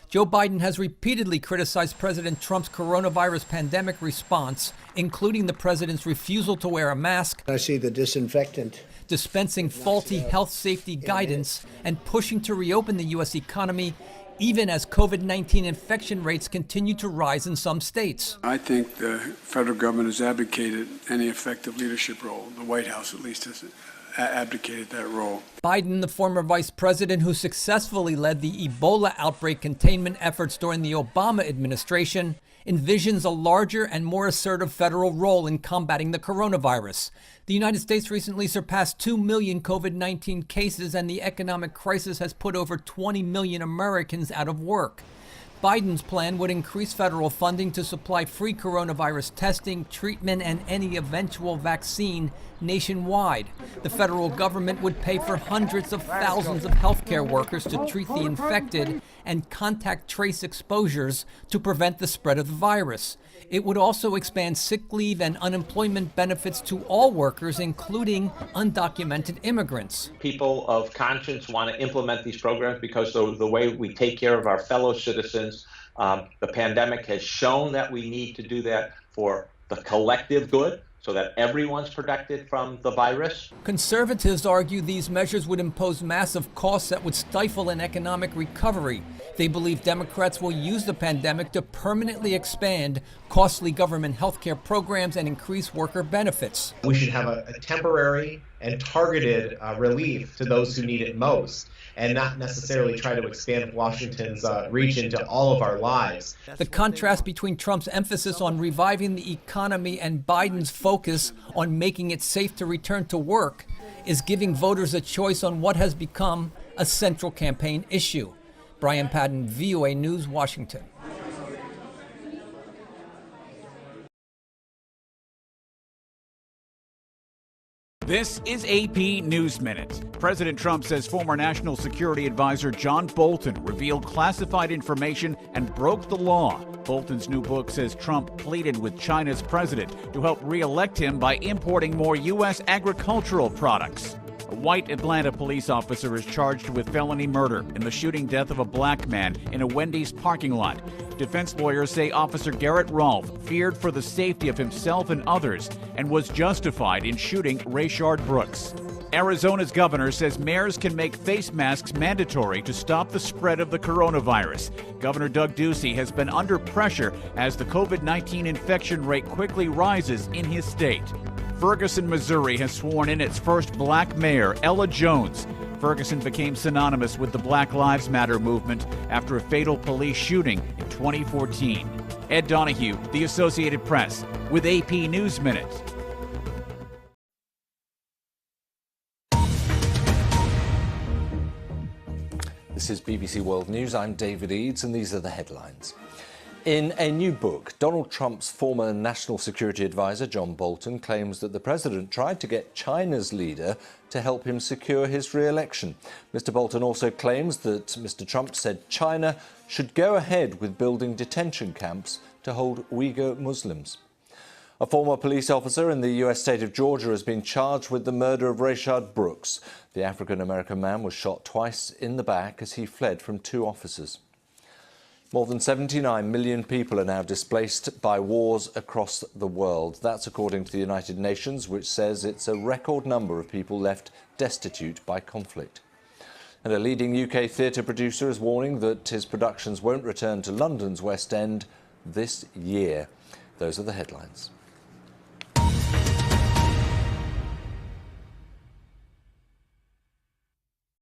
Joe Biden has repeatedly criticized President Trump's coronavirus pandemic response, including the president's refusal to wear a mask, I see the disinfectant, dispensing faulty health safety guidance, and pushing to reopen the U.S. economy, even as COVID-19 infection rates continue to rise in some states. I think the federal government has abdicated any effective leadership role. The White House, at least, has abdicated that role. Biden, the former vice president who successfully led the Ebola outbreak containment efforts during the Obama administration, envisions a larger and more assertive federal role in combating the coronavirus. The United States recently surpassed 2 million COVID-19 cases, and the economic crisis has put over 20 million Americans out of work. Biden's plan would increase federal funding to supply free coronavirus testing, treatment, and any eventual vaccine nationwide. The federal government would pay for hundreds of thousands of healthcare workers to treat the infected and contact trace exposures to prevent the spread of the virus. It would also expand sick leave and unemployment benefits to all workers, including undocumented immigrants. People of conscience want to implement these programs because of the way we take care of our fellow citizens. The pandemic has shown that we need to do that for the collective good, so that everyone's protected from the virus. Conservatives argue these measures would impose massive costs that would stifle an economic recovery. They believe Democrats will use the pandemic to permanently expand costly government health care programs and increase worker benefits. We should have a temporary and targeted relief to those who need it most, and not necessarily try to expand Washington's reach into all of our lives. The contrast between Trump's emphasis on reviving the economy and Biden's focus on making it safe to return to work is giving voters a choice on what has become a central campaign issue. Brian Padden, VOA News, Washington. This is AP News Minute. President Trump says former National Security Advisor John Bolton revealed classified information and broke the law. Bolton's new book says Trump pleaded with China's president to help re-elect him by importing more U.S. agricultural products. A white Atlanta police officer is charged with felony murder in the shooting death of a black man in a Wendy's parking lot. Defense lawyers say Officer Garrett Rolfe feared for the safety of himself and others and was justified in shooting Rayshard Brooks. Arizona's governor says mayors can make face masks mandatory to stop the spread of the coronavirus. Governor Doug Ducey has been under pressure as the COVID-19 infection rate quickly rises in his state. Ferguson, Missouri has sworn in its first black mayor, Ella Jones. Ferguson became synonymous with the Black Lives Matter movement after a fatal police shooting in 2014. Ed Donahue, The Associated Press, with AP News Minute. This is BBC World News. I'm David Eads, and these are the headlines. In a new book, Donald Trump's former national security advisor, John Bolton, claims that the president tried to get China's leader to help him secure his re-election. Mr. Bolton also claims that Mr. Trump said China should go ahead with building detention camps to hold Uyghur Muslims. A former police officer in the US state of Georgia has been charged with the murder of Rayshard Brooks. The African-American man was shot twice in the back as he fled from two officers. More than 79 million people are now displaced by wars across the world. That's according to the United Nations, which says it's a record number of people left destitute by conflict. And a leading UK theatre producer is warning that his productions won't return to London's West End this year. Those are the headlines.